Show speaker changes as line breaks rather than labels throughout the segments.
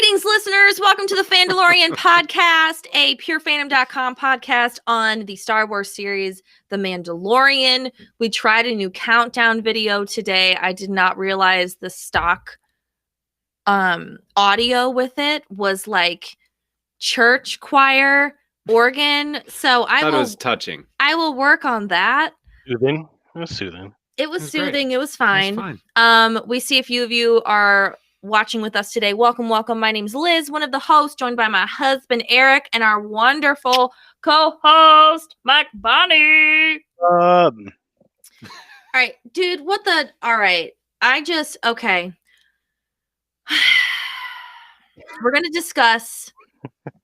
Greetings, listeners. Welcome to the Fandalorian podcast, a purefandom.com podcast on the Star Wars series, The Mandalorian. We tried a new countdown video today. I did not realize the stock audio with it was like church choir organ. So I thought
it was touching.
I will work on that.
Soothing. It was soothing.
It was soothing.
Great.
It was fine.
It was fine.
We see a few of you are watching with us today. Welcome. My name's Liz, one of the hosts, joined by my husband, Eric, and our wonderful co-host, Mike Bonnie. All right, dude, okay. We're going to discuss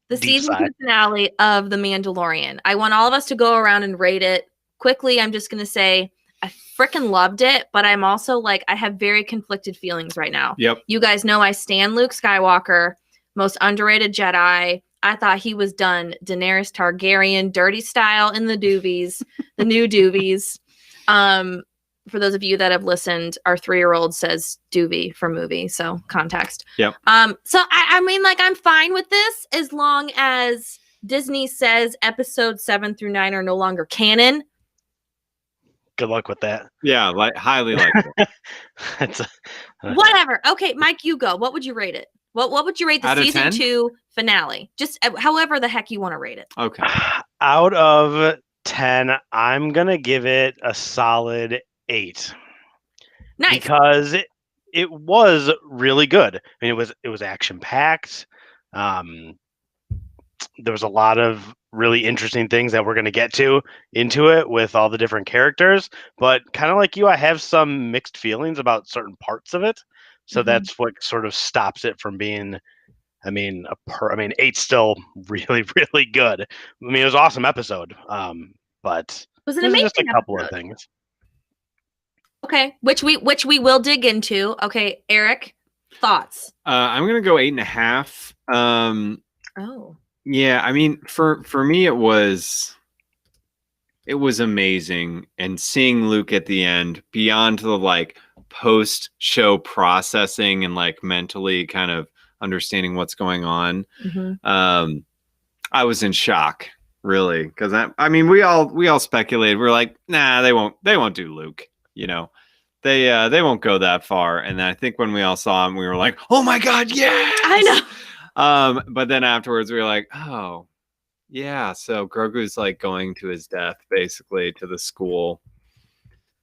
the season 2 finale of The Mandalorian. I want all of us to go around and rate it. Quickly, I'm just going to say, I freaking loved it, but I'm also like, I have very conflicted feelings right now.
Yep.
You guys know I stan Luke Skywalker, most underrated Jedi. I thought he was done Daenerys Targaryen, dirty style in the doobies, the new doobies. For those of you that have listened, our 3-year-old says doobie for movie, so context.
Yep.
So I mean, like, I'm fine with this as long as Disney says episodes 7 through 9 are no longer canon.
Good luck with that.
Yeah, highly likely.
Whatever. Okay, Mike, you go. What would you rate it? What would you rate the
Out of
season
10?
2 finale? Just however the heck you want to rate it.
Okay.
Out of 10, I'm gonna give it a solid 8.
Nice.
Because it was really good. I mean, it was action packed. There was a lot of really interesting things that we're going to get into it with all the different characters, but kind of like you, I have some mixed feelings about certain parts of it. So that's what sort of stops it from being, 8's still really, really good. I mean, it was an awesome episode. But
was it
there's
amazing
just a couple
episode?
of things.
Okay, which we will dig into. Okay, Eric, thoughts?
I'm gonna go 8.5.
Oh.
Yeah, I mean, for me, it was amazing, and seeing Luke at the end, beyond the like post-show processing and like mentally kind of understanding what's going on. I was in shock, really, because I mean, we all speculated. We're like, nah, they won't do Luke, you know. They won't go that far. And then I think when we all saw him, we were like, oh my God, yeah,
I know.
But then afterwards we were like, oh yeah, so Grogu's like going to his death, basically, to the school.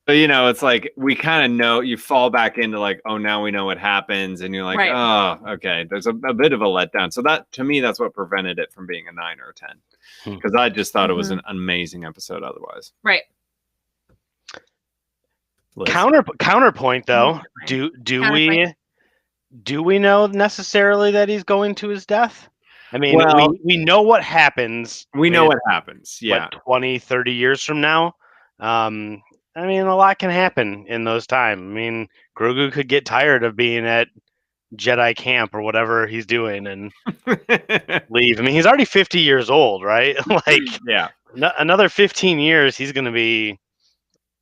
So, you know, it's like we kind of know, you fall back into like, oh, now we know what happens, and you're like, right. Oh, okay, there's a bit of a letdown. So that, to me, that's what prevented it from being a 9 or a 10, because I just thought it was an amazing episode otherwise.
Right.
Counterpoint though, do we know necessarily that he's going to his death? I mean, we know what happens.
We know what happens. Yeah.
20, 30 years from now. I mean, a lot can happen in those times. I mean, Grogu could get tired of being at Jedi camp or whatever he's doing and leave. I mean, he's already 50 years old, right? Like, yeah, another 15 years, he's going to be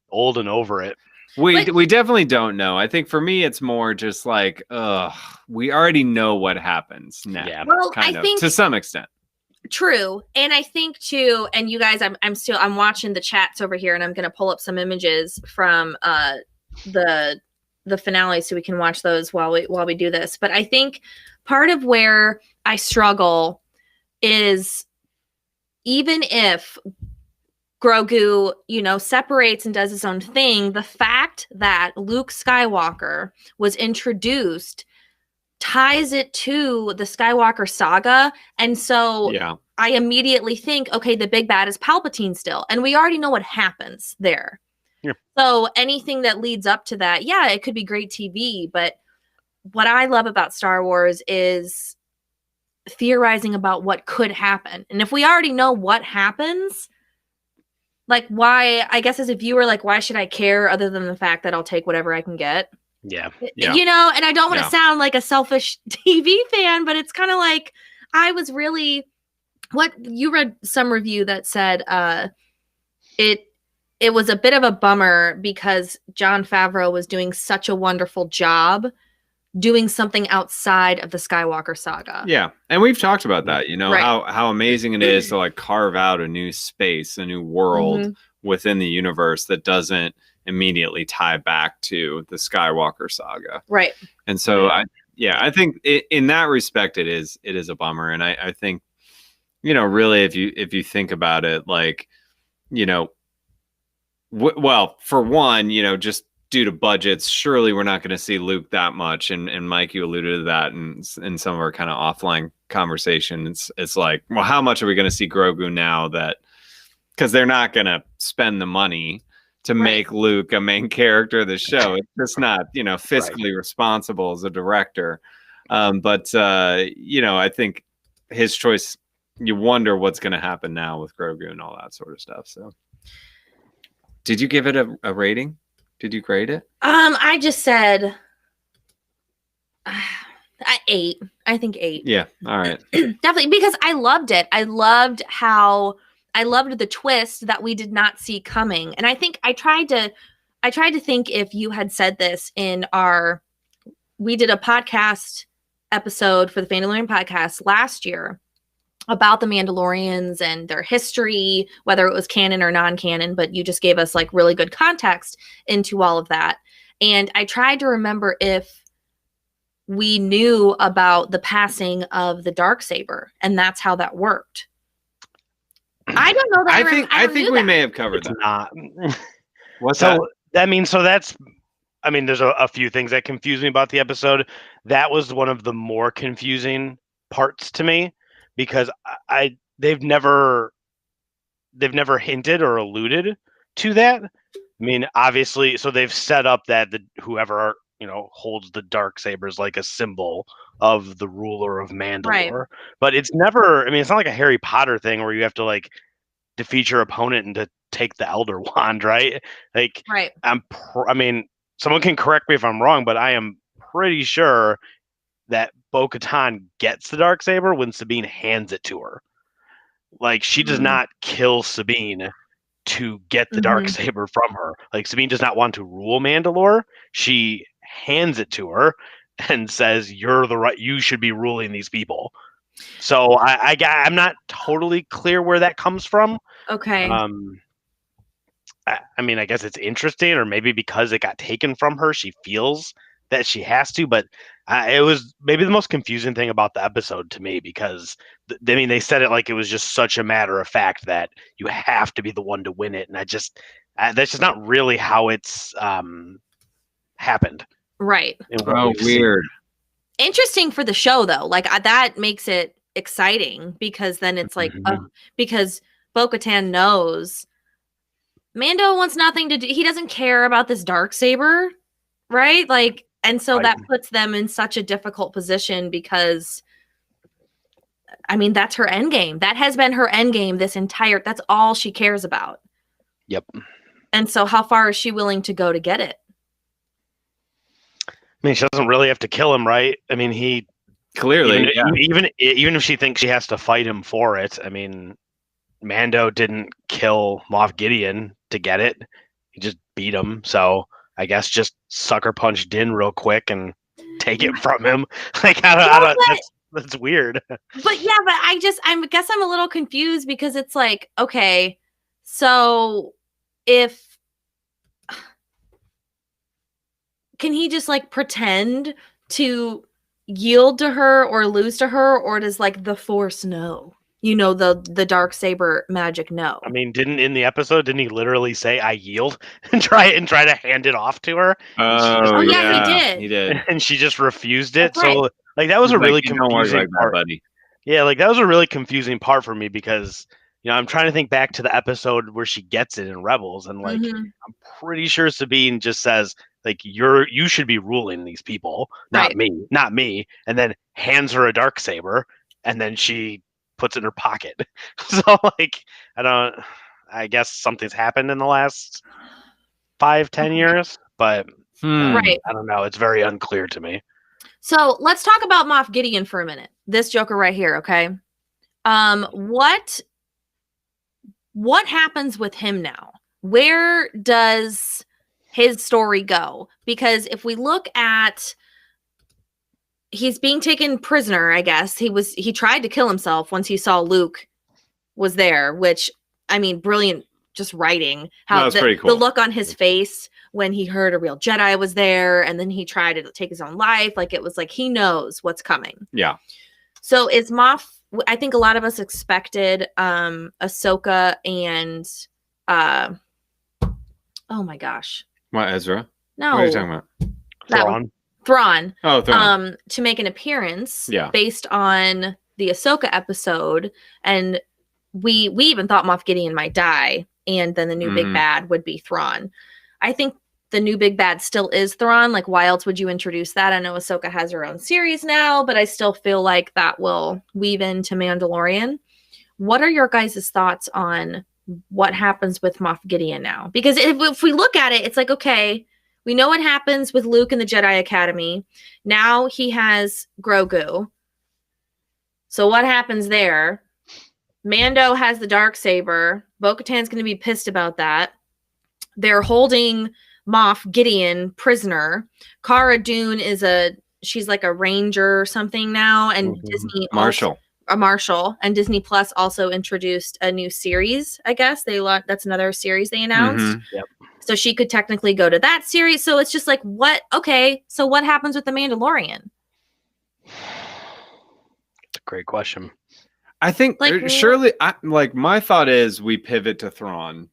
old and over it.
We definitely don't know. I think for me, it's more just like, we already know what happens now. Yeah.
Well, I think
to some extent.
True. And I think too, and you guys, I'm watching the chats over here, and I'm going to pull up some images from the finale so we can watch those while we do this. But I think part of where I struggle is, even if Grogu, you know, separates and does his own thing, the fact that Luke Skywalker was introduced ties it to the Skywalker saga. And so I immediately think, okay, the big bad is Palpatine still. And we already know what happens there. Yeah. So anything that leads up to that, yeah, it could be great TV. But what I love about Star Wars is theorizing about what could happen. And if we already know what happens, like, why, I guess as a viewer, like, why should I care other than the fact that I'll take whatever I can get?
Yeah.
You know, and I don't want to sound like a selfish TV fan, but it's kind of like, I was really, you read some review that said it was a bit of a bummer because Jon Favreau was doing such a wonderful job doing something outside of the Skywalker saga.
Yeah. And we've talked about that,
Right.
how amazing it is to like carve out a new space, a new world within the universe that doesn't immediately tie back to the Skywalker saga.
Right.
And so I think in that respect, it is a bummer. And I think, really, if you think about it, like, well, for one, just due to budgets, surely we're not going to see Luke that much. And Mike, you alluded to that in some of our kind of offline conversation. It's like, well, how much are we going to see Grogu now that, because they're not going to spend the money to make Luke a main character of the show. It's just not, fiscally responsible as a director. But I think his choice, you wonder what's going to happen now with Grogu and all that sort of stuff. So did you give it a rating? Did you grade it?
I just said 8. I think 8.
Yeah. All right.
Definitely, because I loved it. I loved the twist that we did not see coming. And I think I tried to think if you had said this we did a podcast episode for the Fandalorian podcast last year about the Mandalorians and their history, whether it was canon or non-canon, but you just gave us like really good context into all of that. And I tried to remember if we knew about the passing of the Darksaber, and that's how that worked. I don't know that.
I think we may have covered that.
Not.
What's that?
There's a few things that confuse me about the episode. That was one of the more confusing parts to me, because they've never hinted or alluded to that. I mean, obviously, so they've set up that whoever holds the Darksaber is like a symbol of the ruler of Mandalore. Right. But it's never. I mean, it's not like a Harry Potter thing where you have to like defeat your opponent and to take the Elder Wand, right? Like,
right.
Someone can correct me if I'm wrong, but I am pretty sure that Bo-Katan gets the Darksaber when Sabine hands it to her. Like, she does not kill Sabine to get the Darksaber from her. Like, Sabine does not want to rule Mandalore. She hands it to her and says, you should be ruling these people. So I'm not totally clear where that comes from.
Okay.
I guess it's interesting, or maybe because it got taken from her, she feels that she has to. But it was maybe the most confusing thing about the episode to me, because they said it like it was just such a matter of fact that you have to be the one to win it, and that's just not really how it's happened.
Right.
Oh, weird.
Interesting for the show, though. Like, that makes it exciting, because then it's like, because Bo-Katan knows Mando wants nothing to do. He doesn't care about this Darksaber, right? Like, and so that puts them in such a difficult position, because, that's her end game. That has been her end game that's all she cares about.
Yep.
And so how far is she willing to go to get it?
She doesn't really have to kill him, right? He
clearly,
even if she thinks she has to fight him for it. Mando didn't kill Moff Gideon to get it. He just beat him. So I guess just sucker punch Din real quick and take it from him. Like, that's weird.
But yeah, but I guess I'm a little confused, because it's like, okay, so can he just like pretend to yield to her or lose to her, or does like the Force know? The Darksaber magic know.
Didn't he literally say I yield and try to hand it off to her?
He did.
And she just refused it.
That's right.
So like that was a really confusing part.
Buddy.
Yeah, like that was a really confusing part for me, because I'm trying to think back to the episode where she gets it in Rebels, and like I'm pretty sure Sabine just says like you should be ruling these people, not me, and then hands her a Darksaber, and then she puts it in her pocket. So like I guess something's happened in the last 5-10 years, but
right.
I don't know. It's very unclear to me.
So let's talk about Moff Gideon for a minute. This Joker right here, okay? What happens with him now? Where does his story go? Because if we look at he's being taken prisoner, I guess. He tried to kill himself once he saw Luke was there, which, I mean, brilliant just writing. How
That's pretty cool.
The look on his face when he heard a real Jedi was there, and then he tried to take his own life. Like, it was like he knows what's coming.
Yeah.
So is Moff, I think a lot of us expected Ahsoka and oh my gosh.
What, Ezra?
No.
What are you talking about?
Thrawn.
Oh, Thrawn.
To make an appearance
based
on the Ahsoka episode. And we even thought Moff Gideon might die, and then the new big bad would be Thrawn. I think the new big bad still is Thrawn. Like, why else would you introduce that? I know Ahsoka has her own series now, but I still feel like that will weave into Mandalorian. What are your guys' thoughts on what happens with Moff Gideon now? Because if we look at it, it's like, okay, we know what happens with Luke in the Jedi Academy. Now he has Grogu. So what happens there? Mando has the Darksaber. Bo-Katan's going to be pissed about that. They're holding Moff Gideon prisoner. Cara Dune she's like a ranger or something now, and Disney a marshal, and Disney Plus also introduced a new series. I guess that's another series they announced.
Yep.
So she could technically go to that series. So it's just like, what? Okay, so what happens with the Mandalorian?
It's a great question.
I think surely, my thought is we pivot to Thrawn,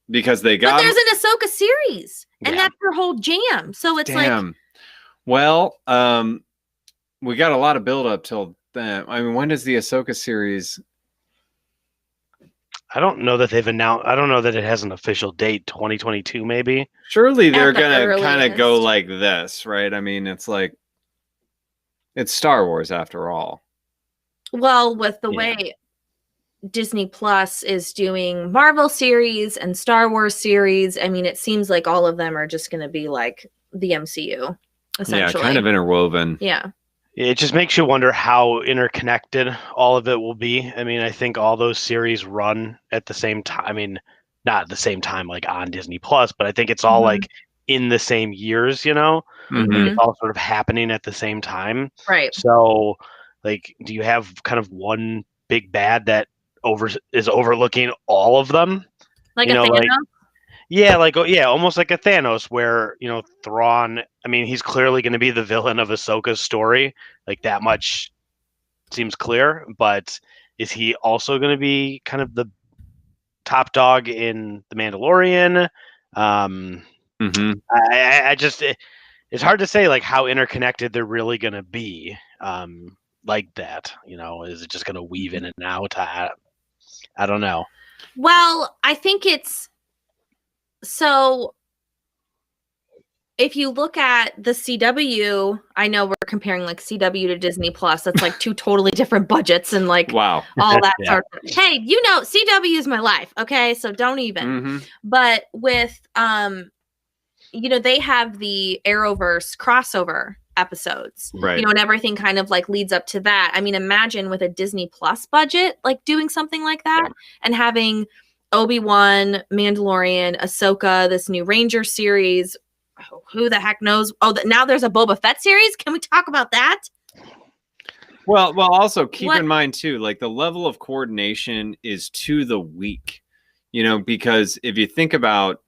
because they got.
But there's an Ahsoka series, and that's their whole jam. So it's
well, we got a lot of build up till then. I mean, when does the Ahsoka series?
I don't know that they've announced. I don't know that it has an official date. 2022, maybe.
Surely they're gonna kind of go like this, right? I mean, it's Star Wars after all.
Well, with the way Disney Plus is doing Marvel series and Star Wars series, I mean, it seems like all of them are just going to be like the MCU, essentially.
Yeah, kind of interwoven.
Yeah.
It just makes you wonder how interconnected all of it will be. I mean, I think all those series run at the same time. I mean, not at the same time, like on Disney Plus, but I think it's all like in the same years, you know? It's all sort of happening at the same time.
Right.
So, do you have kind of one big bad that is overlooking all of them?
Like a Thanos?
Almost like a Thanos, where Thrawn. I mean, he's clearly going to be the villain of Ahsoka's story. Like, that much seems clear. But is he also going to be kind of the top dog in the Mandalorian? I just it's hard to say like how interconnected they're really going to be. Like that, is it just going to weave in and out? I don't know.
Well, I think it's so. If you look at the CW, I know we're comparing like CW to Disney Plus. That's like two totally different budgets and all that sort of. Hey, CW is my life. Okay, so don't even. But with they have the Arrowverse crossover episodes,
right?
And everything kind of like leads up to that. I mean, imagine with a Disney Plus budget, like doing something like that and having Obi-Wan, Mandalorian, Ahsoka, this new Ranger series. Who the heck knows? Oh, now there's a Boba Fett series. Can we talk about that?
Well, also keep in mind too, like the level of coordination is to the week, because if you think about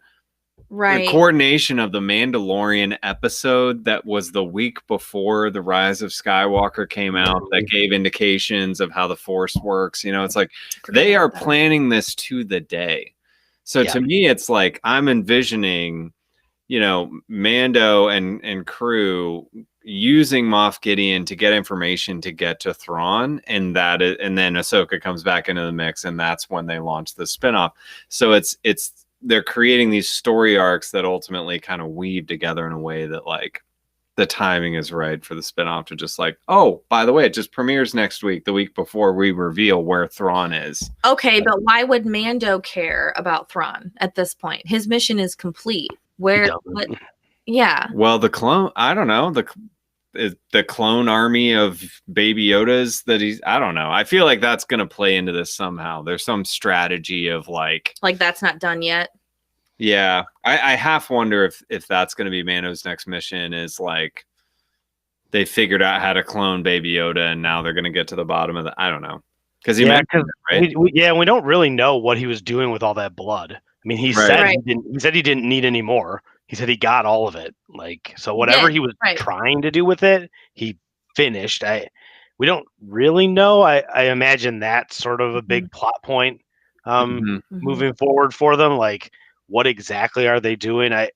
the coordination of the Mandalorian episode that was the week before The Rise of Skywalker came out, that gave indications of how the Force works. It's like they are planning this to the day. So to me, it's like I'm envisioning, Mando and crew using Moff Gideon to get information to get to Thrawn, and then Ahsoka comes back into the mix, and that's when they launch the spinoff. So they're creating these story arcs that ultimately kind of weave together in a way that like the timing is right for the spinoff to just like, oh, by the way, it just premieres next week, the week before we reveal where Thrawn is.
Okay, but why would Mando care about Thrawn at this point? His mission is complete. Yeah.
Well, the clone, I don't know, the clone army of Baby Yodas that I don't know. I feel like that's going to play into this somehow. There's some strategy of like
that's not done yet.
Yeah. I half wonder if that's going to be Mando's next mission, is like they figured out how to clone Baby Yoda, and now they're going to get to the bottom of the. I don't know, because he
Yeah,
mentioned it, right?
we don't really know what he was doing with all that blood. I mean, he
Right.
said
Right.
he said he didn't need any more. He said he got all of it. Like, so whatever he was
Right.
trying to do with it, he finished. We don't really know. I imagine that's sort of a big plot point
Mhm.
moving forward for them. Like, what exactly are they doing? I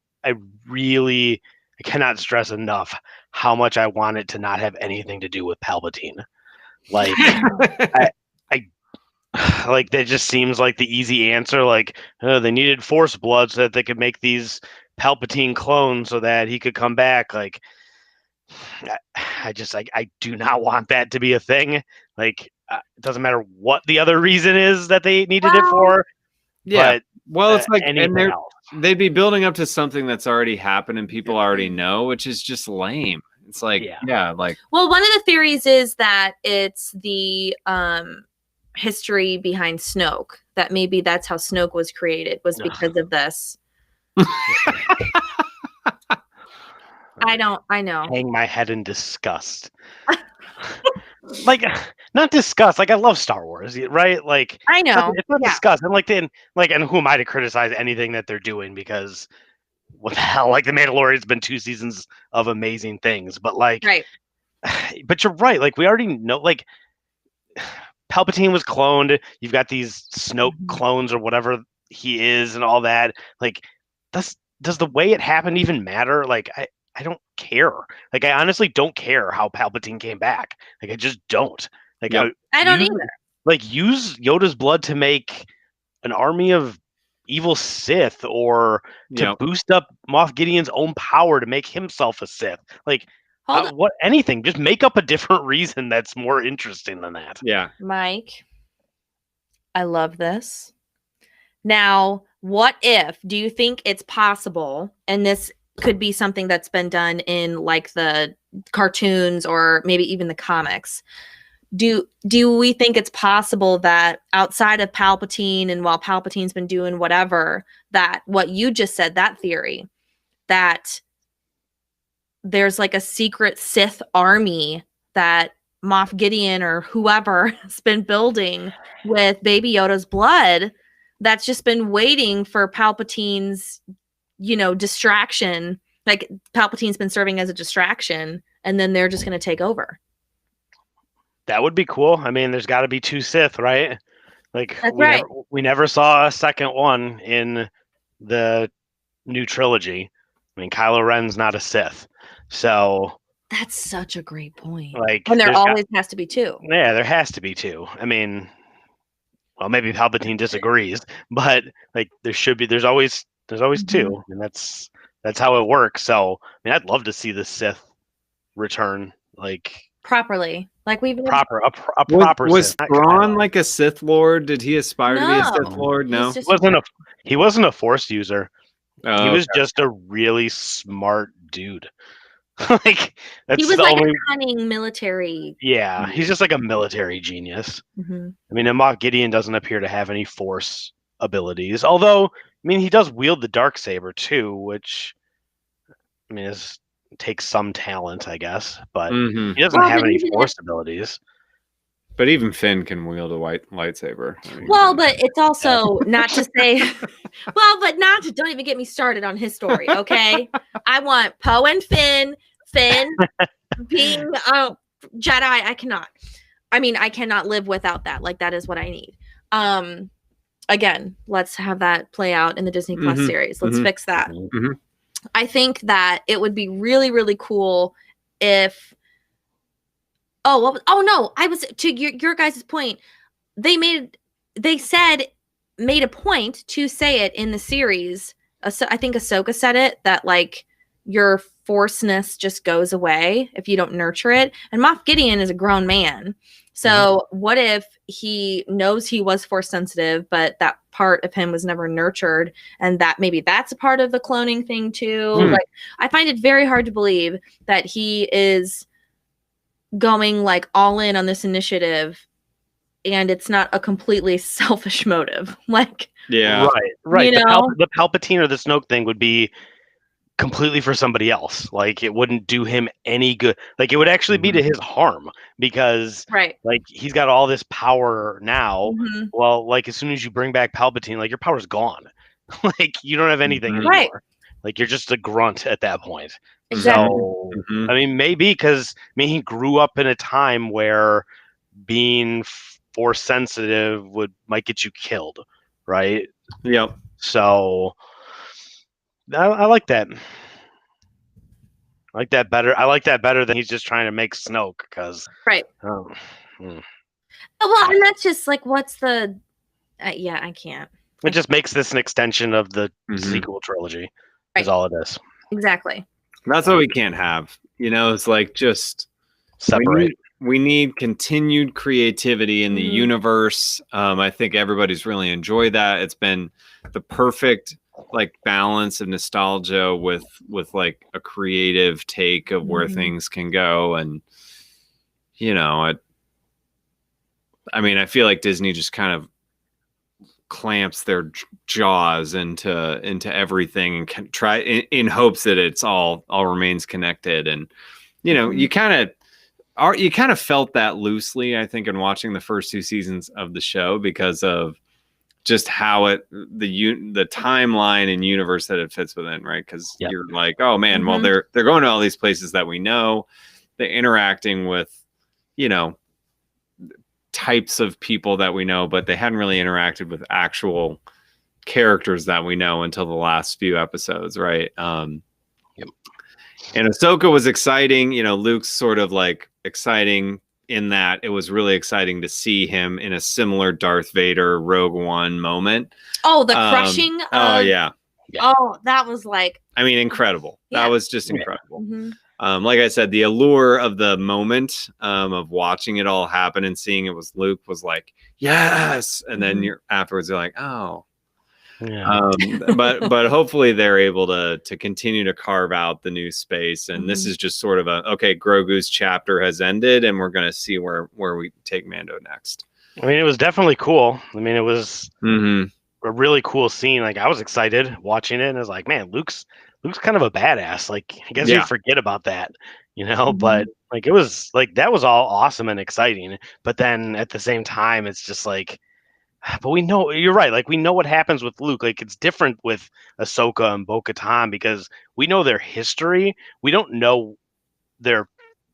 cannot stress enough how much I want it to not have anything to do with Palpatine. Like, I like that just seems like the easy answer. Like, they needed Force blood so that they could make these Palpatine clones so that he could come back. Like, I do not want that to be a thing. Like, it doesn't matter what the other reason is that they needed it for.
Yeah.
But
Well, it's like,
anything
and
else.
they'd be building up to something that's already happened and people already know, which is just lame. It's like, like.
Well, one of the theories is that it's the history behind Snoke. That maybe that's how Snoke was created, was because of this. I know.
Hang my head in disgust. Like, not disgust. Like, I love Star Wars, right? Like,
I know.
It's not disgust. And and who am I to criticize anything that they're doing? Because what the hell? Like, the Mandalorian's been 2 seasons of amazing things, but like,
right.
But you're right. Like, we already know. Like, Palpatine was cloned. You've got these Snoke clones or whatever he is, and all that. Like, does the way it happened even matter? Like, I don't care. Like, I honestly don't care how Palpatine came back. Like, I just don't. Like,
Yep.
I don't either.
Like, use Yoda's blood to make an army of evil Sith, or to boost up Moff Gideon's own power to make himself a Sith. Like, what? Anything. Just make up a different reason that's more interesting than that.
Yeah.
Mike, I love this. Now, what if? Do you think it's possible? And this could be something that's been done in like the cartoons or maybe even the comics. Do we think it's possible that outside of Palpatine, and while Palpatine's been doing whatever, that what you just said, that theory, that there's like a secret Sith army that Moff Gideon or whoever has been building with Baby Yoda's blood, that's just been waiting for Palpatine's, distraction. Like, Palpatine's been serving as a distraction, and then they're just going to take over.
That would be cool. I mean, there's got to be 2 Sith, right? Like, we never saw a second one in the new trilogy. I mean, Kylo Ren's not a Sith, so
that's such a great point.
Like,
and there always has to be 2.
Yeah, there has to be 2. I mean, well, maybe Palpatine disagrees, but like, there's always 2, and that's how it works. So, I mean, I'd love to see the Sith return, like,
properly. Like, we've
a proper
was
Sith.
Thrawn like a Sith Lord? Did he aspire to be a Sith Lord? No,
he wasn't a Force user.
Oh,
he was just a really smart dude. Like, that's
he was
the
like
only...
a cunning military.
Yeah, he's just like a military genius. I mean, and Moff Gideon doesn't appear to have any Force abilities, although, I mean, he does wield the Darksaber too, which, I mean, takes some talent, I guess, but he doesn't have any Force abilities.
But even Finn can wield a white lightsaber. I mean,
but it's also not to say, don't even get me started on his story, okay? I want Poe and Finn being Jedi. I cannot live without that. Like, that is what I need. Again, let's have that play out in the Disney Plus series. Let's fix that. I think that it would be really, really cool if I was to your guys' point. They made a point to say it in the series. I think Ahsoka said it, that like your Forceness just goes away if you don't nurture it. And Moff Gideon is a grown man. So what if he knows he was Force sensitive, but that part of him was never nurtured, and that maybe that's a part of the cloning thing too? Like, I find it very hard to believe that he is going like all in on this initiative, and it's not a completely selfish motive. Like,
right. The Palpatine or the Snoke thing would be completely for somebody else. Like it wouldn't do him any good. Like it would actually be to his harm because like he's got all this power now. Well, like as soon as you bring back Palpatine, like your power's gone. Like you don't have anything anymore. Like you're just a grunt at that point.
Exactly.
So I mean, maybe because he grew up in a time where being force sensitive might get you killed, right?
Yep.
So I like that. I like that better. I like that better than he's just trying to make Snoke because
well, and that's just like what's the I can't.
It just makes this an extension of the sequel trilogy. Is all it is.
Exactly.
That's what we can't have. You know, it's like just
separate.
We need continued creativity in the universe. I think everybody's really enjoyed that. It's been the perfect like balance of nostalgia with like a creative take of where things can go. And you know, I mean, I feel like Disney just kind of clamps their jaws into everything and can try in hopes that it's all remains connected. And you know, you kind of felt that loosely, I think, in watching the first 2 seasons of the show because of just how the timeline and universe that it fits within, right? Because you're like, oh man, well they're going to all these places that we know, they're interacting with, you know, types of people that we know, but they hadn't really interacted with actual characters that we know until the last few episodes, right? And Ahsoka was exciting. You know, Luke's sort of like exciting in that it was really exciting to see him in a similar Darth Vader Rogue One moment.
Oh, the crushing.
Oh yeah.
Oh, that was like,
I mean, incredible. That was just incredible. Like I said, the allure of the moment of watching it all happen and seeing it was Luke was like, yes. And then afterwards you're like, oh. But hopefully they're able to continue to carve out the new space. And this is just sort of Grogu's chapter has ended and we're going to see where we take Mando next.
I mean, it was definitely cool. I mean, it was a really cool scene. Like I was excited watching it and I was like, man, Luke's kind of a badass. Like I guess you forget about that, you know, but like it was like that was all awesome and exciting. But then at the same time, it's just like, but we know you're right. Like we know what happens with Luke. Like it's different with Ahsoka and Bo-Katan because we know their history. We don't know their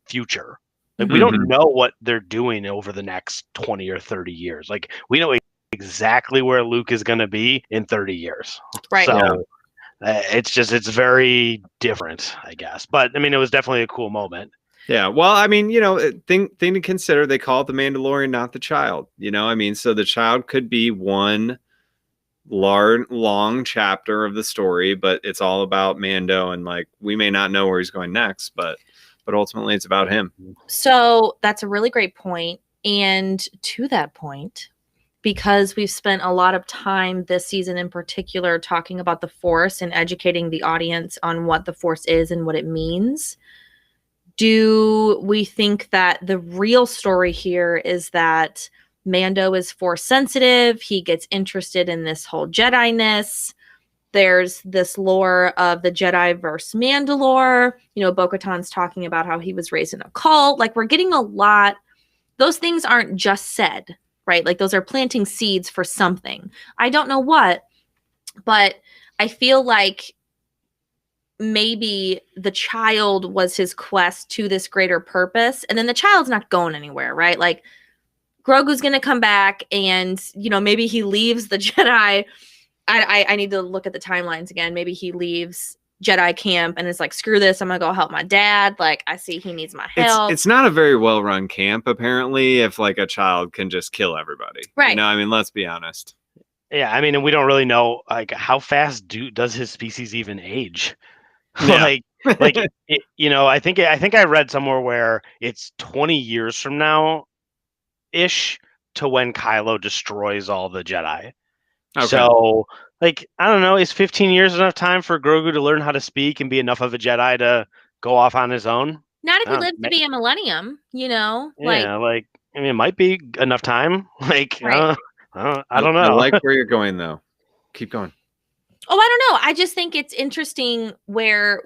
future. Like we don't know what they're doing over the next 20 or 30 years. Like we know exactly where Luke is going to be in 30 years.
Right.
So it's very different, I guess. But I mean, it was definitely a cool moment.
Yeah, well, I mean, you know, thing to consider, they call it the Mandalorian, not the child. You know, I mean, so the child could be one long chapter of the story, but it's all about Mando, and like we may not know where he's going next, but ultimately it's about him.
So that's a really great point. And to that point, because we've spent a lot of time this season in particular talking about the Force and educating the audience on what the Force is and what it means, do we think that the real story here is that Mando is Force sensitive? He gets interested in this whole Jedi-ness. There's this lore of the Jedi versus Mandalore. You know, Bo-Katan's talking about how he was raised in a cult. Like, we're getting a lot. Those things aren't just said, right? Like, those are planting seeds for something. I don't know what, but I feel like maybe the child was his quest to this greater purpose, and then the child's not going anywhere, right? Like Grogu's gonna come back, and you know, maybe he leaves the Jedi. I need to look at the timelines again. Maybe he leaves Jedi camp and is like, screw this, I'm gonna go help my dad. Like, I see he needs my help.
It's not a very well run camp, apparently, if like a child can just kill everybody.
Right.
You know, I mean, let's be honest.
Yeah, I mean, and we don't really know like how fast does his species even age?
Yeah.
like it, you know, I think I read somewhere where it's 20 years from now ish to when Kylo destroys all the Jedi. Okay. So like, I don't know, is 15 years enough time for Grogu to learn how to speak and be enough of a Jedi to go off on his own?
Not if he lives to be a millennium, you know?
Yeah, like I mean, it might be enough time. Like,
right.
I don't know.
I like where you're going though. Keep going.
Oh, I don't know. I just think it's interesting where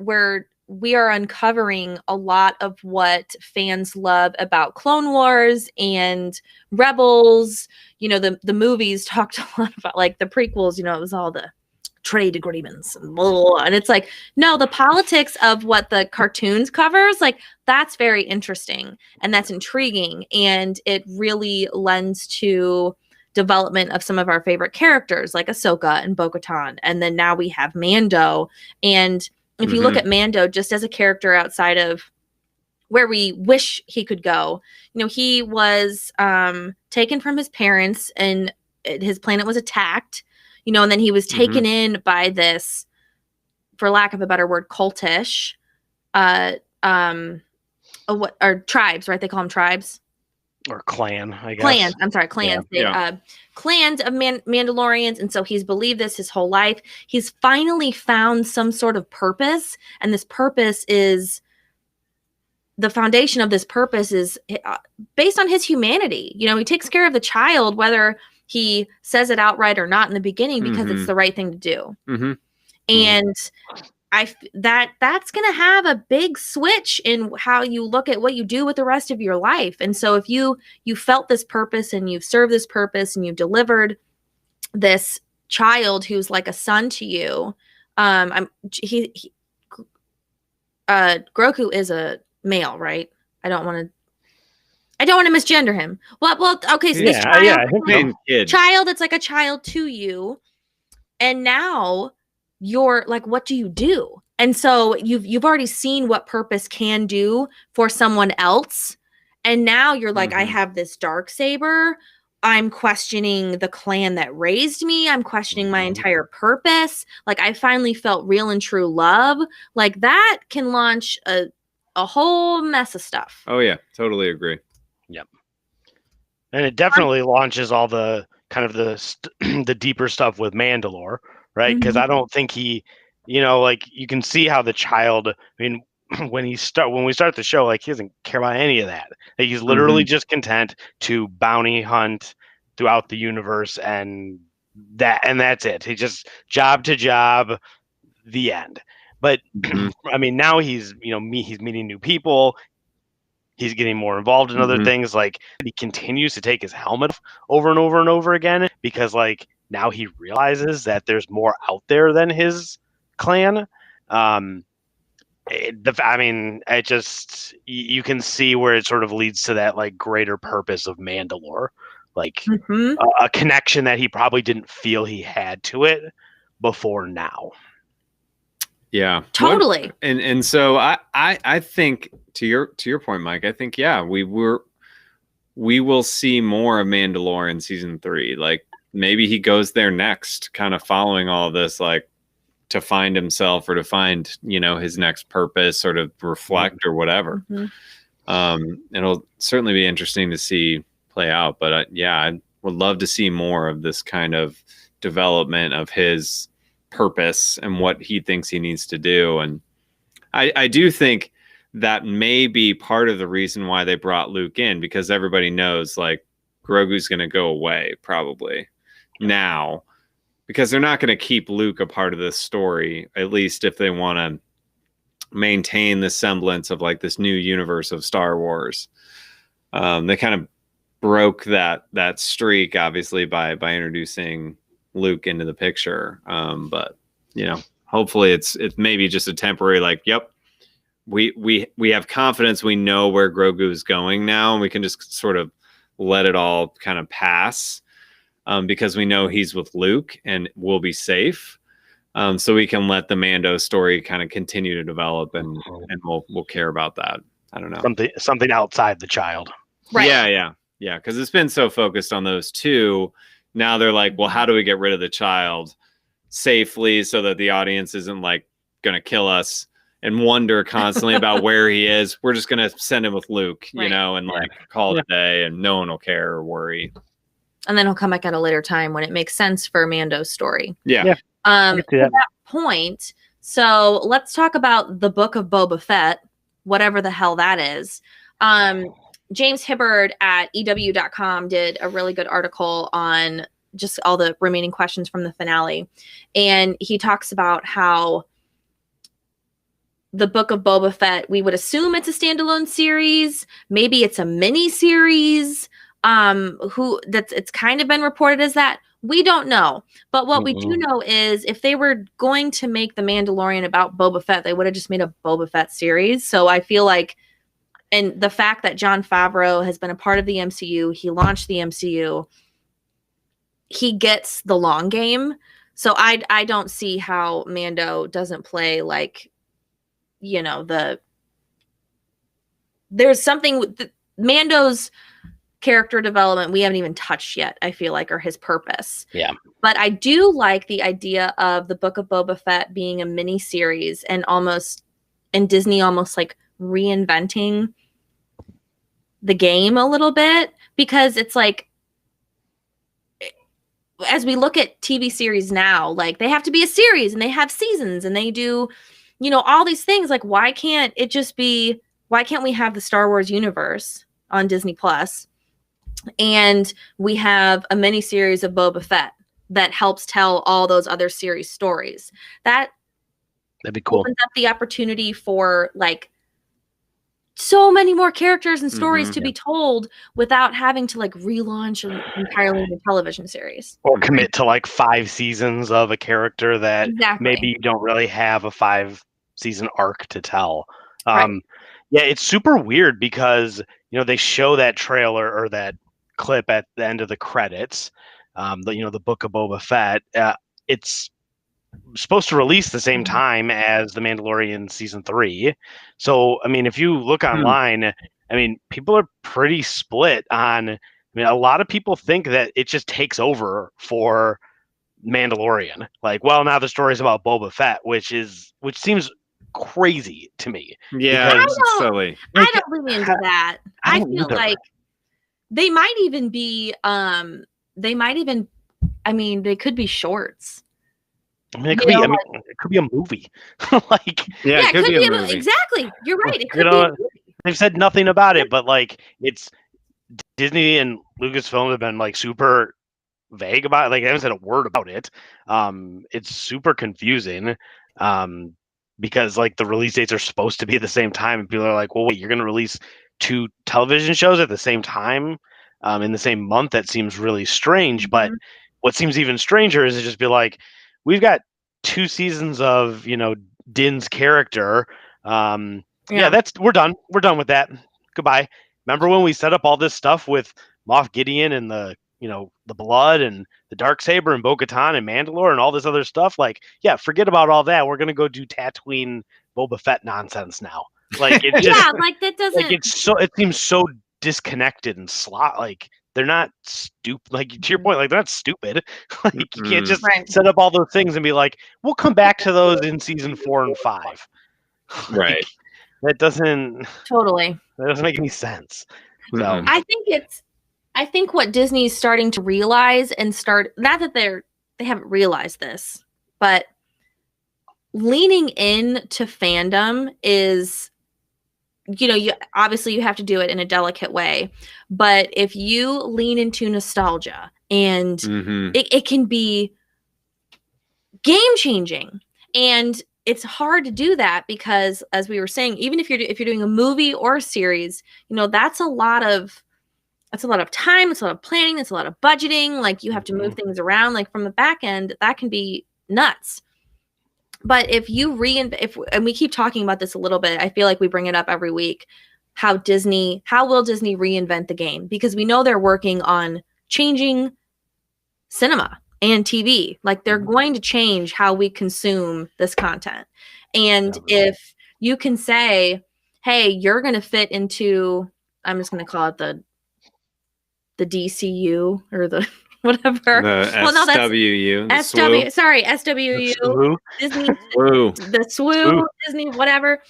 we are uncovering a lot of what fans love about Clone Wars and Rebels. You know, the movies talked a lot about, like, the prequels, you know, it was all the trade agreements and blah, blah, blah. And it's like, no, the politics of what the cartoons covers, like, that's very interesting and that's intriguing, and it really lends to development of some of our favorite characters like Ahsoka and Bo-Katan. And then now we have Mando. And if you look at Mando just as a character outside of where we wish he could go, you know, he was taken from his parents and his planet was attacked, you know, and then he was taken in by this, for lack of a better word, cultish, or tribes, right? They call them tribes.
Or clan, I guess.
Clans. I'm sorry, clans.
Yeah.
Clans of Mandalorians, and so he's believed this his whole life. He's finally found some sort of purpose, and this purpose is, the foundation of this purpose is based on his humanity. You know, he takes care of the child, whether he says it outright or not in the beginning, because it's the right thing to do. And that's going to have a big switch in how you look at what you do with the rest of your life. And so if you felt this purpose and you've served this purpose and you've delivered this child who's like a son to you, Grogu is a male, right? I don't want to misgender him. Well, okay. So this child, it's like a child to you, and now you're like, what do you do? And so you've already seen what purpose can do for someone else, and now you're like, I have this dark saber. I'm questioning the clan that raised me. I'm questioning my entire purpose. Like, I finally felt real and true love. Like, that can launch a whole mess of stuff.
Oh yeah, totally agree.
Yep. And it definitely launches all the kind of the deeper stuff with Mandalore. Right, because I don't think he, you know, like, you can see how the child. I mean, when we start the show, like, he doesn't care about any of that. Like, he's literally just content to bounty hunt throughout the universe, and that's it. He just job to job, the end. But I mean, now he's meeting new people. He's getting more involved in other things. Like, he continues to take his helmet off over and over and over again, because, like, now he realizes that there's more out there than his clan. It just, you can see where it sort of leads to that, like, greater purpose of Mandalore, like a connection that he probably didn't feel he had to it before now.
Yeah,
totally.
And so I think, to your point, Mike, I think, yeah, we will see more of Mandalorian in season 3. Like, maybe he goes there next, kind of following all of this, like, to find himself or to find, you know, his next purpose, or to reflect or whatever. It'll certainly be interesting to see play out. But I would love to see more of this kind of development of his purpose and what he thinks he needs to do. And I do think that may be part of the reason why they brought Luke in, because everybody knows, like, Grogu's going to go away probably now, because they're not going to keep Luke a part of this story, at least if they want to maintain the semblance of, like, this new universe of Star Wars. They kind of broke that streak, obviously, by introducing Luke into the picture. But, you know, hopefully it's maybe just a temporary, like, yep, we have confidence, we know where Grogu is going now, and we can just sort of let it all kind of pass, because we know he's with Luke and we'll be safe. So we can let the Mando story kind of continue to develop, and we'll care about that. I don't know.
Something outside the child.
Right.
Yeah. Because it's been so focused on those two. Now they're like, well, how do we get rid of the child safely so that the audience isn't, like, going to kill us and wonder constantly about where he is? We're just going to send him with Luke, you know, and like call it a day, and no one will care or worry.
And then he'll come back at a later time when it makes sense for Mando's story.
Yeah.
To that point, so let's talk about the book of Boba Fett, whatever the hell that is. James Hibbard at EW.com did a really good article on just all the remaining questions from the finale. And he talks about how the Book of Boba Fett, we would assume it's a standalone series. Maybe it's a mini series. It's kind of been reported as that. We don't know. But what we do know is if they were going to make The Mandalorian about Boba Fett, they would have just made a Boba Fett series. So I feel like, and the fact that Jon Favreau has been a part of the MCU, he launched the MCU, he gets the long game. So I don't see how Mando doesn't play like, you know, there's something with Mando's character development we haven't even touched yet, I feel like, or his purpose.
Yeah.
But I do like the idea of the Book of Boba Fett being a mini series and Disney almost like reinventing the game a little bit, because it's like, as we look at TV series now, like they have to be a series and they have seasons and they do, you know, all these things. Like, why can't we have the Star Wars universe on Disney Plus? And we have a mini series of Boba Fett that helps tell all those other series stories. That'd
be cool.
Opens up the opportunity for like so many more characters and stories to be told without having to like relaunch an entirely new television series.
Or commit to like 5 seasons of a character that maybe you don't really have a 5-season arc to tell.
Right.
Yeah, it's super weird because, you know, they show that trailer or that clip at the end of the credits, the Book of Boba Fett. It's supposed to release the same time as The Mandalorian season 3. So, I mean, if you look online, I mean, people are pretty split on, I mean, a lot of people think that it just takes over for Mandalorian. Like, well, now the story's about Boba Fett, which seems crazy to me.
Yeah, silly.
I don't lean into that. I feel
either.
like they might even be, they could be shorts.
I mean, it could be a movie. Like,
yeah, it could be a movie. Exactly. You're right. It could be a movie.
They've said nothing about it, but like, it's Disney and Lucasfilm have been like super vague about it. Like, they haven't said a word about it. It's super confusing. Because like the release dates are supposed to be at the same time, and people are like, well, wait, you're going to release 2 television shows at the same time in the same month? That seems really strange. But what seems even stranger is to just be like, we've got 2 seasons of, you know, Din's character. We're done with that. Goodbye. Remember when we set up all this stuff with Moff Gideon and the blood and the Darksaber and Bo-Katan and Mandalore and all this other stuff? Like, yeah, forget about all that. We're gonna go do Tatooine Boba Fett nonsense now. Like, it just
like that doesn't.
Like, it seems so disconnected and like they're not stupid. Like, to your point, like, they're not stupid. Like, you can't just set up all those things and be like, we'll come back to those in season 4 and 5.
Right.
That doesn't make any sense. So
I think what Disney's starting to realize not that they haven't realized this, but leaning in to fandom is, you know, you have to do it in a delicate way. But if you lean into nostalgia and it can be game changing, and it's hard to do that because, as we were saying, even if you're doing a movie or a series, you know, that's a lot of time, it's a lot of planning, it's a lot of budgeting. Like, you have to move things around. Like, from the back end, that can be nuts. But if you and we keep talking about this a little bit, I feel like we bring it up every week. How will Disney reinvent the game? Because we know they're working on changing cinema and TV. Like, they're going to change how we consume this content. And if you can say, hey, you're going to fit into, I'm just going to call it the DCU or the whatever.
SWU.
SWU. Disney. The SWU. Disney, whatever.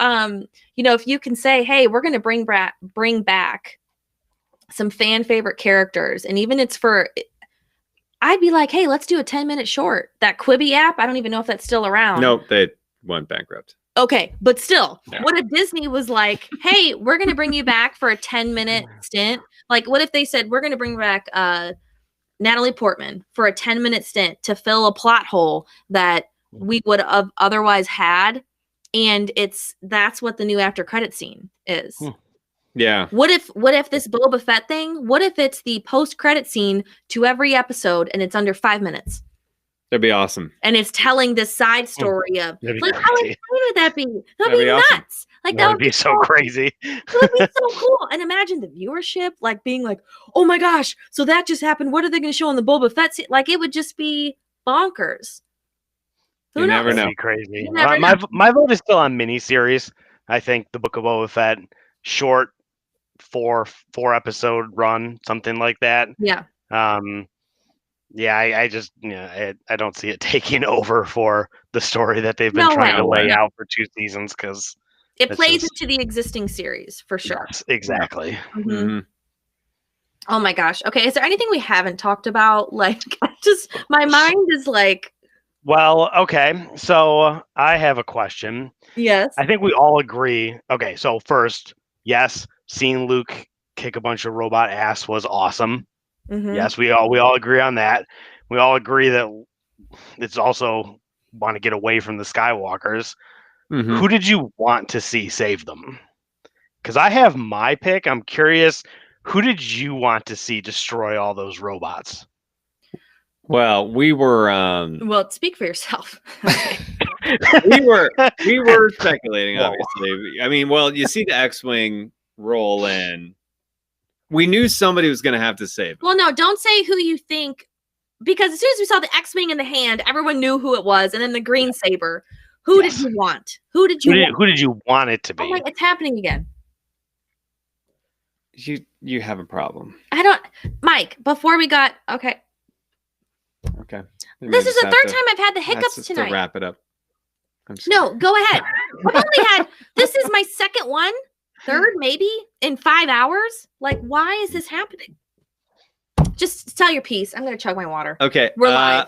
You know, if you can say, hey, we're going to bring back some fan favorite characters, and even I'd be like, hey, let's do a 10-minute short. That Quibi app, I don't even know if that's still around.
Nope, they went bankrupt.
Okay, but still, what if Disney was like, hey, we're going to bring you back for a 10-minute stint? Like, what if they said, we're going to bring back Natalie Portman for a 10-minute stint to fill a plot hole that we would have otherwise had, and that's what the new after credit scene is.
Yeah.
What if this Boba Fett thing? What if it's the post credit scene to every episode, and it's under 5 minutes?
That'd be awesome.
And it's telling this side story of like how insane would that be? That'd be nuts.
Awesome.
Like
that would be so crazy.
It would be so cool. And imagine the viewership like being like, oh my gosh, so that just happened. What are they going to show in the Boba Fett scene? Like it would just be bonkers.
You never know.
Crazy. My vote is still on miniseries. I think the Book of Boba Fett, short, four episode run, something like that.
Yeah.
Yeah, I just I don't see it taking over for the story that they've been trying to lay out for 2 seasons, because
it plays into the existing series for sure.
Yes, exactly.
Mm-hmm. Mm-hmm. Oh my gosh. Okay, is there anything we haven't talked about? Like, just my mind is like.
Well, okay. So I have a question.
Yes.
I think we all agree. Okay, so first, yes, seeing Luke kick a bunch of robot ass was awesome. Mm-hmm. Yes, we all agree on that. We all agree that it's also want to get away from the Skywalkers. Mm-hmm. Who did you want to see save them? Because I have my pick. I'm curious, who did you want to see destroy all those robots?
Well, we were
well, speak for yourself.
we were speculating, obviously. I mean, well, you see the X-Wing roll in. We knew somebody was going to have to save him.
Well, no, don't say who you think, because as soon as we saw the X-Wing in the hand, everyone knew who it was, and then the green saber. Who did you want? Who did you want it to be? Oh my, it's happening again.
You have a problem.
I don't, Mike. Before we got okay. This is the third time I've had the hiccups tonight.
To wrap it up.
No, go ahead. I've only had. This is my second one. Third, maybe in 5 hours. Like, why is this happening? Just tell your piece. I'm gonna chug my water.
Okay,
we're live.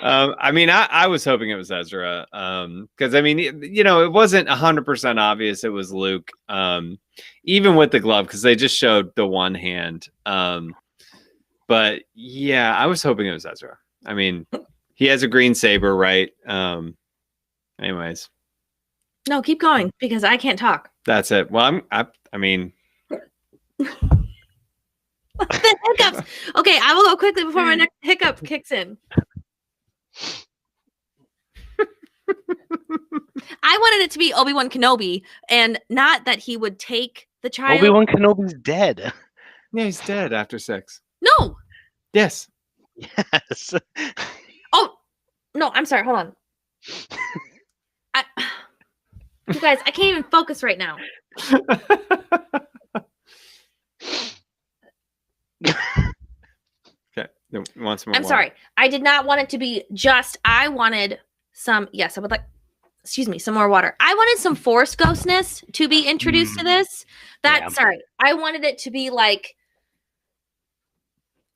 I mean, I was hoping it was Ezra, because I mean, it wasn't 100% obvious it was Luke, even with the glove, because they just showed the one hand. But yeah, I was hoping it was Ezra. I mean, he has a green saber, right? Anyways.
No, keep going, because I can't talk.
That's it. Well, I mean.
The hiccups. Okay, I will go quickly before my next hiccup kicks in. I wanted it to be Obi-Wan Kenobi, and not that he would take the child.
Obi-Wan Kenobi's dead.
Yeah, he's dead after 6.
No.
Yes.
Yes.
Oh, no, I'm sorry. Hold on. You guys, I can't even focus right now.
Okay. Want some more
I'm sorry. I did not want it to be just, I wanted some, yes, I would like, some more water. I wanted some Force ghostness to be introduced to this. Sorry. I wanted it to be like,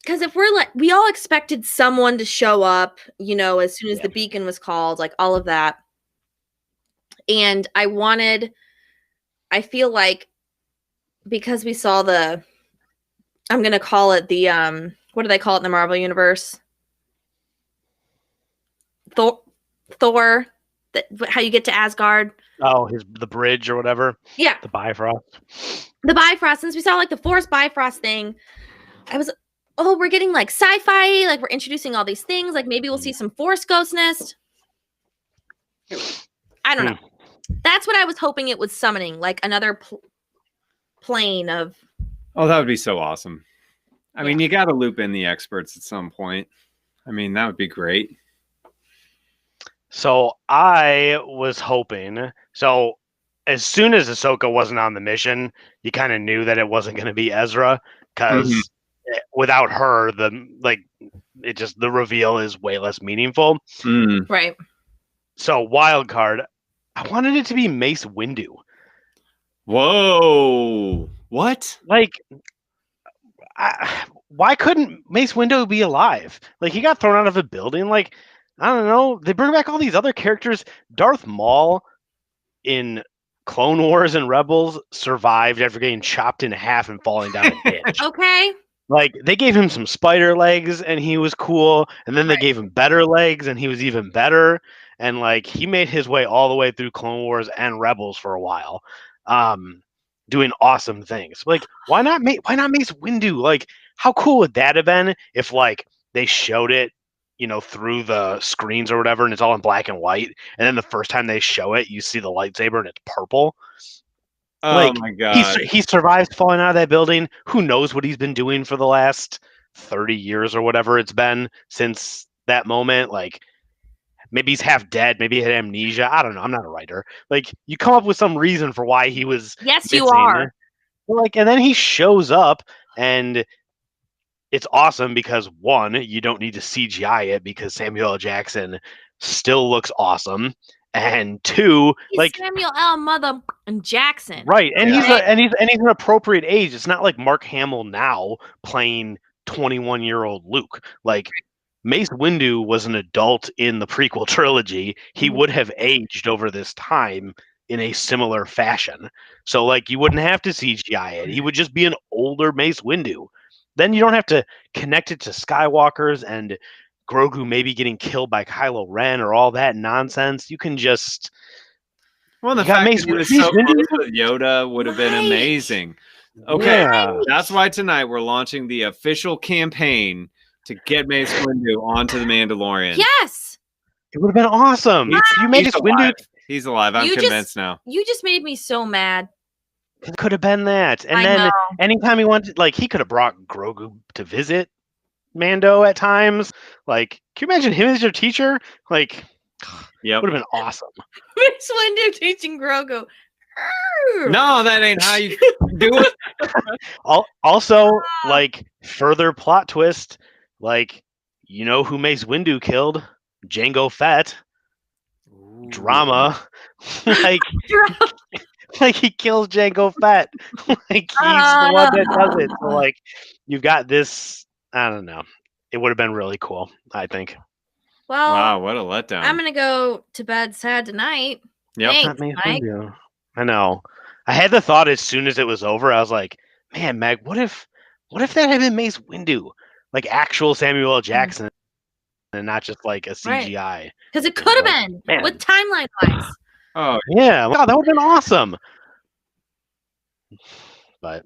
because if we're like, we all expected someone to show up, as soon as the beacon was called, like all of that. And I feel like because we saw I'm going to call it the, what do they call it in the Marvel Universe? Thor, how you get to Asgard.
Oh, the bridge or whatever.
Yeah.
The Bifrost.
The Bifrost. Since we saw like the Force Bifrost thing, we're getting like sci-fi, like we're introducing all these things. Like maybe we'll see some Force ghostness. I don't know. That's what I was hoping it was summoning, like another plane of.
Oh, that would be so awesome. I mean, you got to loop in the experts at some point. I mean, that would be great.
So I was hoping. So as soon as Ahsoka wasn't on the mission, you kind of knew that it wasn't going to be Ezra, because without her, the reveal is way less meaningful.
Right.
So wild card, I wanted it to be Mace Windu.
Whoa! What?
Like, why couldn't Mace Windu be alive? Like, he got thrown out of a building. Like, I don't know. They bring back all these other characters. Darth Maul in Clone Wars and Rebels survived after getting chopped in half and falling down a ditch.
Okay.
Like, they gave him some spider legs and he was cool, and then they gave him better legs and he was even better. And like, he made his way all the way through Clone Wars and Rebels for a while, doing awesome things. Like, why not Mace Windu? Like, how cool would that have been if like they showed it, through the screens or whatever, and it's all in black and white, and then the first time they show it, you see the lightsaber and it's purple.
Oh my god.
He survived falling out of that building. Who knows what he's been doing for the last 30 years or whatever it's been since that moment. Like, maybe he's half dead. Maybe he had amnesia. I don't know. I'm not a writer. Like, you come up with some reason for why he was
Yes,
missing.
you are.
Like, and then he shows up, and it's awesome because, one, you don't need to CGI it because Samuel L. Jackson still looks awesome. And two,
He's
like
Samuel L. Mother and Jackson.
right, and
Yeah.
he's an appropriate age. It's not like Mark Hamill now playing 21-year-old Luke. Like, Mace Windu was an adult in the prequel trilogy. He would have aged over this time in a similar fashion. So like, you wouldn't have to CGI it. He would just be an older Mace Windu. Then you don't have to connect it to Skywalkers and Grogu maybe getting killed by Kylo Ren or all that nonsense. You can just
Well, the
you got
fact
Mace
that he was
Windu.
so close with Yoda would have been
Right.
amazing. Okay,
Yeah.
that's why tonight we're launching the official campaign to get Mace Windu onto the Mandalorian.
Yes.
It would have been awesome. You made
He's
Mace Windu.
alive. He's alive. I'm
You
convinced now.
You just made me so mad.
It could have been that. And
I
then
know.
anytime he wanted, like, he could have brought Grogu to visit Mando at times. Like, can you imagine him as your teacher? Like,
Yep.
would have been awesome.
Mace Windu teaching Grogu.
No, that ain't how you do it.
Also, like, further plot twist, like, you know who Mace Windu killed? Jango Fett. Drama. like he kills Jango Fett. Like, he's the one that does it. So like, you've got this. I don't know. It would have been really cool, I think.
Well,
Wow, what a letdown.
I'm gonna go to bed sad tonight.
Yep.
Thanks,
Not Mace
Mike.
Windu. I know. I had the thought as soon as it was over. I was like, man, Meg, what if that had been Mace Windu, like actual Samuel L. Jackson, and not just like a CGI?
Because it could have been
Man.
with timeline wise.
Oh,
Yeah, wow, that would have been awesome. But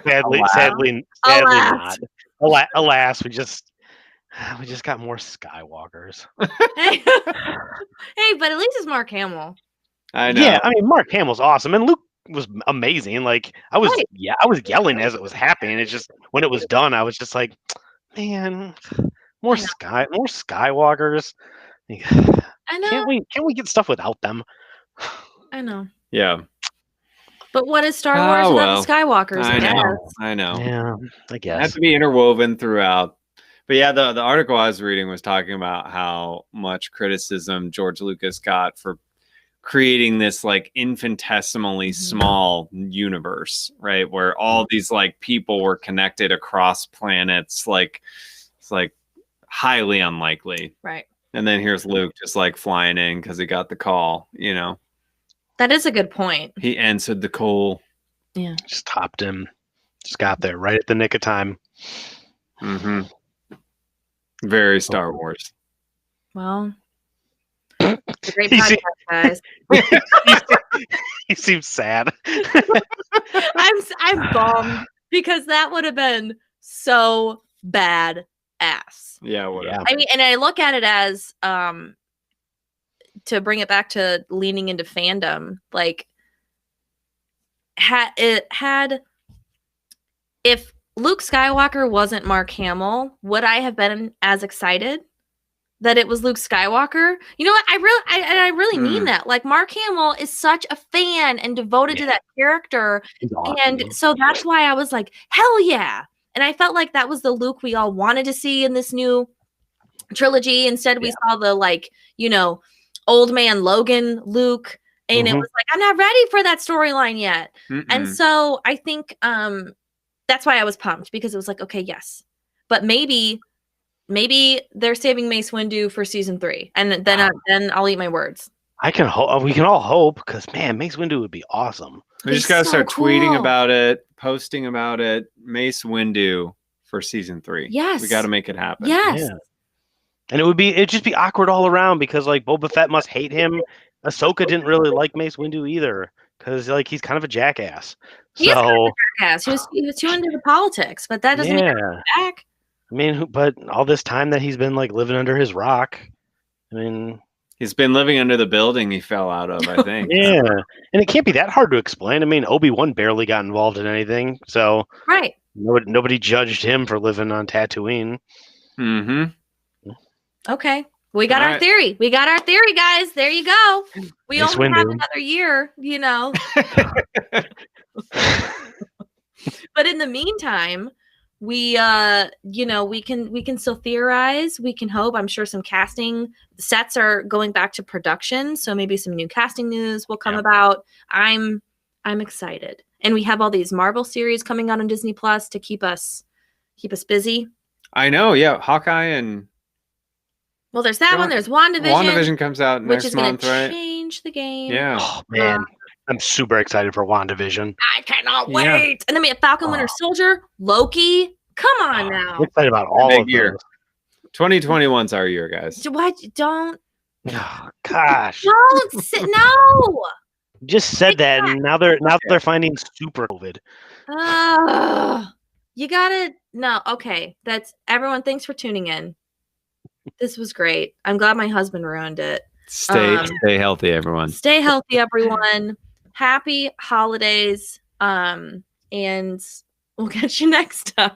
sadly
Alas.
not. Alas, we just got more Skywalkers.
Hey, but at least it's Mark Hamill.
I know.
Yeah, I mean, Mark Hamill's awesome, and Luke was amazing. Like, I was yelling as it was happening. It's just when it was done, I was just like, man, more Skywalkers.
I know.
Can't we get stuff without them?
I know.
Yeah.
But what is Star Wars without
well.
the Skywalkers?
I
guess?
know. I know.
Yeah, I
It
guess.
has to be interwoven throughout. But yeah, the article I was reading was talking about how much criticism George Lucas got for creating this like infinitesimally small universe, right? Where all these like people were connected across planets. Like, it's like highly unlikely.
Right.
Mm-hmm.
And then here's Luke just like flying in because he got the call, you know.
That is a good point.
He answered the call.
Yeah.
Just topped him. Just got there right at the nick of time.
Mm-hmm. Very Star Wars.
Well, it's a great
He
podcast, guys.
He seems sad.
I'm bummed because that would have been so bad ass.
Yeah, whatever.
I mean, and I look at it as to bring it back to leaning into fandom, like if Luke Skywalker wasn't Mark Hamill, would I have been as excited that it was Luke Skywalker? You know what? I really mean that. Like, Mark Hamill is such a fan and devoted to that character.
Awesome.
And so that's why I was like, hell yeah. And I felt like that was the Luke we all wanted to see in this new trilogy. Instead, we saw the, like, you know, old man Logan Luke. And it was like, I'm not ready for that storyline yet. And so I think that's why I was pumped, because it was like, okay, yes. But maybe they're saving Mace Windu for season 3. And then I'll eat my words.
We can all hope, because man, Mace Windu would be awesome.
We just gotta start tweeting about it, posting about it. Mace Windu for season 3.
Yes.
We got to make it happen.
Yes.
Yeah. And it'd just be awkward all around because like Boba Fett must hate him. Ahsoka didn't really like Mace Windu either because like he's kind of a jackass.
He is kind of
So
a jackass. He was too into the politics, but that doesn't mean he's back.
I mean, but all this time that he's been like living under his rock, I mean,
he's been living under the building he fell out of, I think.
yeah, and it can't be that hard to explain. I mean, Obi-Wan barely got involved in anything, so
right.
Nobody judged him for living on Tatooine.
Mm-hmm.
Okay. We got our theory. We got our theory, guys. There you go. We
Mace
only have
Windu.
another year, you know. But in the meantime, we we can still theorize. We can hope. I'm sure some casting sets are going back to production, so maybe some new casting news will come about. I'm excited. And we have all these Marvel series coming out on Disney Plus to keep us busy.
I know, yeah. Hawkeye and
well, there's that one. There's WandaVision.
WandaVision comes out
which
next
is going
month,
to
right?
change the game.
Yeah.
Oh man, I'm super excited for WandaVision.
I cannot wait. And then we have Falcon Winter Soldier, Loki. Come on now.
I'm excited about all of
year.
those.
2021's our year, guys.
What? Don't.
Oh, gosh.
Don't sit. No.
Just said that, and now they're finding super COVID.
You gotta no. Okay, that's everyone. Thanks for tuning in. This was great. I'm glad my husband ruined it.
Stay healthy, everyone.
Stay healthy, everyone. Happy holidays. And we'll catch you next time.